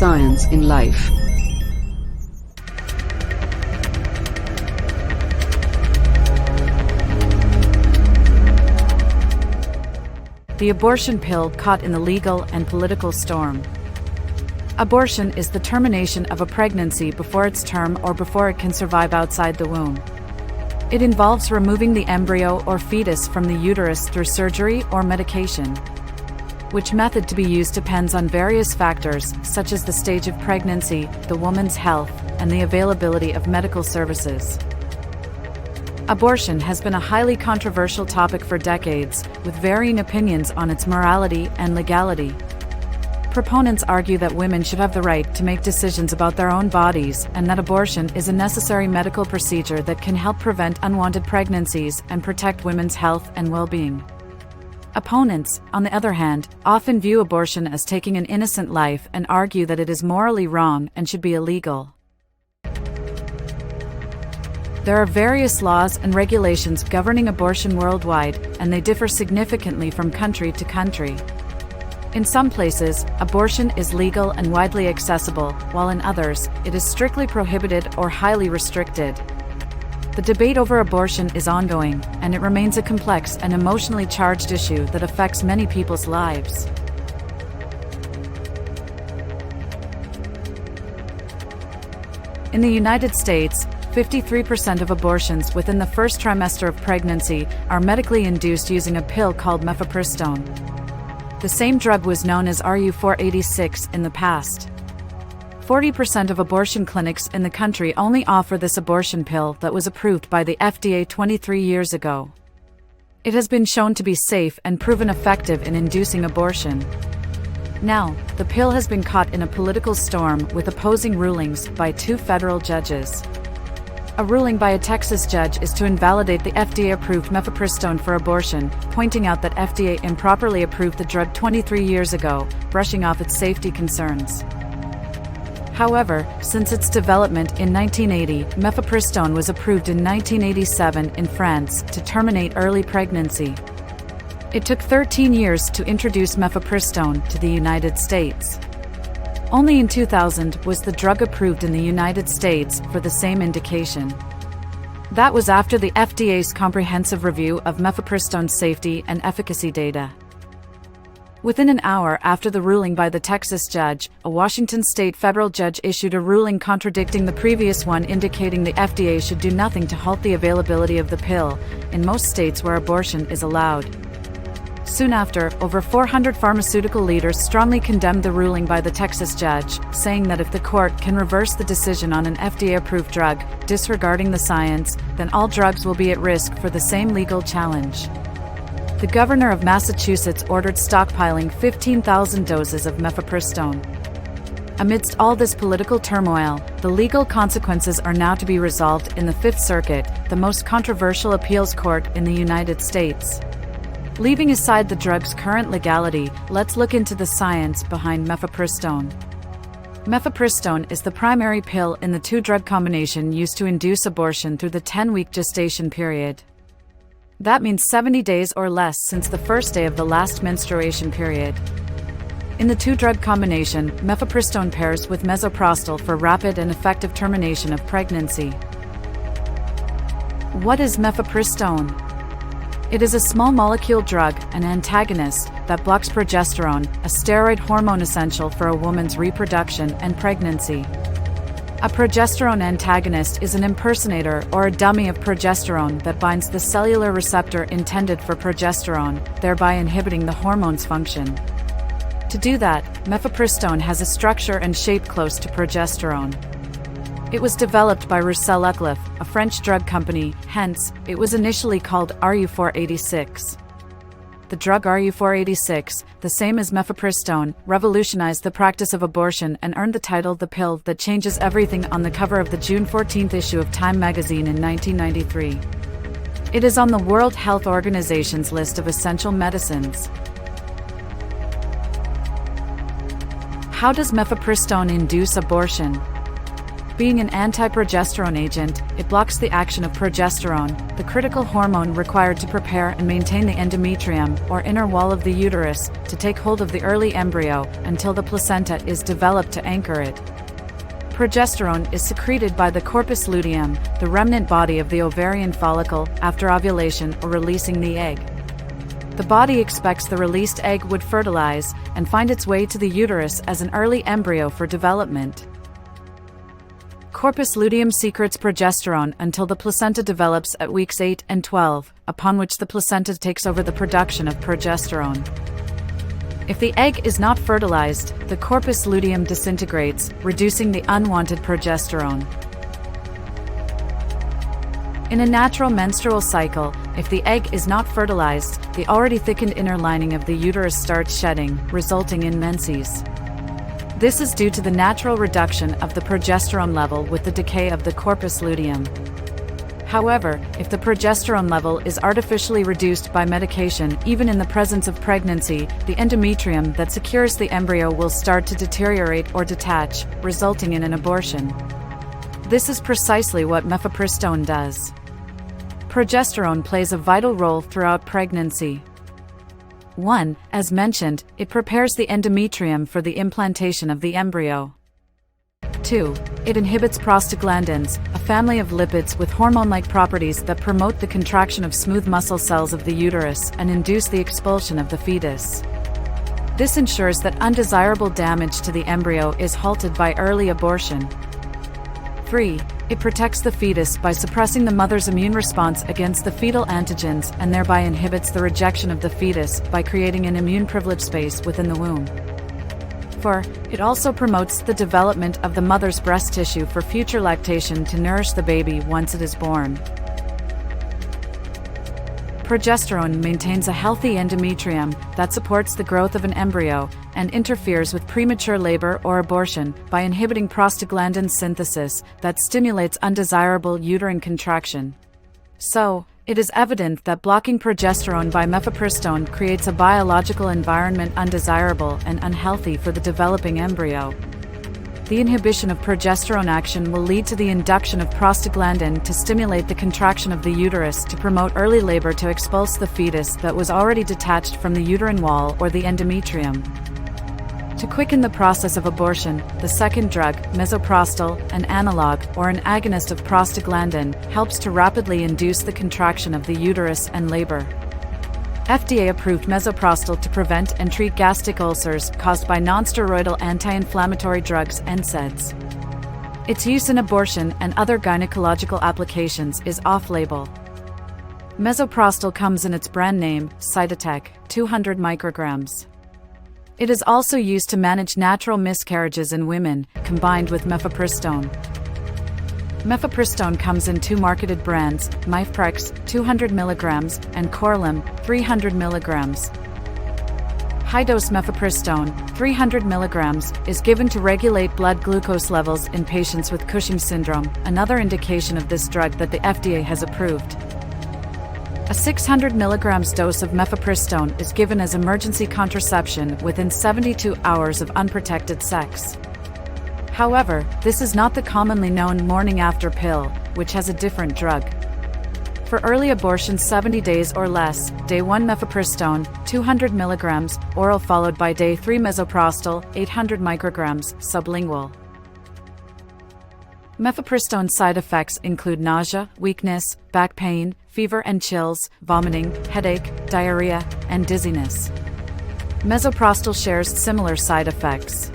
science in life. The abortion pill caught in the legal and political storm. Abortion is the termination of a pregnancy before its term or before it can survive outside the womb. It involves removing the embryo or fetus from the uterus through surgery or medication. Which method to be used depends on various factors, such as the stage of pregnancy, the woman's health, and the availability of medical services. Abortion has been a highly controversial topic for decades, with varying opinions on its morality and legality. Proponents argue that women should have the right to make decisions about their own bodies and that abortion is a necessary medical procedure that can help prevent unwanted pregnancies and protect women's health and well-being. Opponents, on the other hand, often view abortion as taking an innocent life and argue that it is morally wrong and should be illegal. There are various laws and regulations governing abortion worldwide, and they differ significantly from country to country. In some places, abortion is legal and widely accessible, while in others, it is strictly prohibited or highly restricted. The debate over abortion is ongoing, and it remains a complex and emotionally charged issue that affects many people's lives. In the United States, 53% of abortions within the first trimester of pregnancy are medically induced using a pill called Mifepristone. The same drug was known as RU486 in the past. 40% of abortion clinics in the country only offer this abortion pill that was approved by the FDA 23 years ago. It has been shown to be safe and proven effective in inducing abortion. Now, the pill has been caught in a political storm with opposing rulings by 2 federal judges. A ruling by a Texas judge is to invalidate the FDA-approved Mifepristone for abortion, pointing out that FDA improperly approved the drug 23 years ago, brushing off its safety concerns. However, since its development in 1980, Mifepristone was approved in 1987 in France to terminate early pregnancy. It took 13 years to introduce Mifepristone to the United States. Only in 2000 was the drug approved in the United States for the same indication. That was after the FDA's comprehensive review of Mifepristone's safety and efficacy data. Within an hour after the ruling by the Texas judge, a Washington state federal judge issued a ruling contradicting the previous one, indicating the FDA should do nothing to halt the availability of the pill in most states where abortion is allowed. Soon after, over 400 pharmaceutical leaders strongly condemned the ruling by the Texas judge, saying that if the court can reverse the decision on an FDA-approved drug, disregarding the science, then all drugs will be at risk for the same legal challenge. The governor of Massachusetts ordered stockpiling 15,000 doses of Mifepristone. Amidst all this political turmoil, the legal consequences are now to be resolved in the Fifth Circuit, the most controversial appeals court in the United States. Leaving aside the drug's current legality, let's look into the science behind Mifepristone. Mifepristone is the primary pill in the 2-drug combination used to induce abortion through the 10-week gestation period. That means 70 days or less since the first day of the last menstruation period. In the 2-drug combination, Mifepristone pairs with misoprostol for rapid and effective termination of pregnancy. What is Mifepristone? It is a small molecule drug, an antagonist, that blocks progesterone, a steroid hormone essential for a woman's reproduction and pregnancy. A progesterone antagonist is an impersonator or a dummy of progesterone that binds the cellular receptor intended for progesterone, thereby inhibiting the hormone's function. To do that, Mifepristone has a structure and shape close to progesterone. It was developed by Roussel a French drug company, hence, it was initially called RU486. The drug RU486, the same as Mifepristone, revolutionized the practice of abortion and earned the title "The Pill That Changes Everything" on the cover of the June 14 issue of Time magazine in 1993. It is on the World Health Organization's list of essential medicines. How does Mifepristone induce abortion? Being an anti-progesterone agent, it blocks the action of progesterone, the critical hormone required to prepare and maintain the endometrium, or inner wall of the uterus, to take hold of the early embryo until the placenta is developed to anchor it. Progesterone is secreted by the corpus luteum, the remnant body of the ovarian follicle, after ovulation or releasing the egg. The body expects the released egg would fertilize and find its way to the uterus as an early embryo for development. Corpus luteum secretes progesterone until the placenta develops at weeks 8 and 12, upon which the placenta takes over the production of progesterone. If the egg is not fertilized, the corpus luteum disintegrates, reducing the unwanted progesterone. In a natural menstrual cycle, if the egg is not fertilized, the already thickened inner lining of the uterus starts shedding, resulting in menses. This is due to the natural reduction of the progesterone level with the decay of the corpus luteum. However, if the progesterone level is artificially reduced by medication, even in the presence of pregnancy, the endometrium that secures the embryo will start to deteriorate or detach, resulting in an abortion. This is precisely what mifepristone does. Progesterone plays a vital role throughout pregnancy. 1. As mentioned, it prepares the endometrium for the implantation of the embryo. 2. It inhibits prostaglandins, a family of lipids with hormone-like properties that promote the contraction of smooth muscle cells of the uterus and induce the expulsion of the fetus. This ensures that undesirable damage to the embryo is halted by early abortion. 3. It protects the fetus by suppressing the mother's immune response against the fetal antigens and thereby inhibits the rejection of the fetus by creating an immune-privileged space within the womb. 4. It also promotes the development of the mother's breast tissue for future lactation to nourish the baby once it is born. Progesterone maintains a healthy endometrium that supports the growth of an embryo and interferes with premature labor or abortion by inhibiting prostaglandin synthesis that stimulates undesirable uterine contraction. So, it is evident that blocking progesterone by mifepristone creates a biological environment undesirable and unhealthy for the developing embryo. The inhibition of progesterone action will lead to the induction of prostaglandin to stimulate the contraction of the uterus to promote early labor to expulse the fetus that was already detached from the uterine wall or the endometrium. To quicken the process of abortion, the second drug, misoprostol, an analog or an agonist of prostaglandin, helps to rapidly induce the contraction of the uterus and labor. FDA-approved misoprostol to prevent and treat gastric ulcers caused by nonsteroidal anti-inflammatory drugs NSAIDs. Its use in abortion and other gynecological applications is off-label. Misoprostol comes in its brand name, Cytotec, 200 micrograms. It is also used to manage natural miscarriages in women, combined with mifepristone. Mifepristone comes in two marketed brands, Mifepristone, 200 mg, and Korlym, 300 mg. High-dose mifepristone, 300 mg, is given to regulate blood glucose levels in patients with Cushing's syndrome, another indication of this drug that the FDA has approved. A 600 mg dose of mifepristone is given as emergency contraception within 72 hours of unprotected sex. However, this is not the commonly known morning-after pill, which has a different drug. For early abortion 70 days or less, day 1 mifepristone, 200 mg, oral followed by day 3 misoprostol, 800 micrograms, sublingual. Mifepristone side effects include nausea, weakness, back pain, fever and chills, vomiting, headache, diarrhea, and dizziness. Misoprostol shares similar side effects.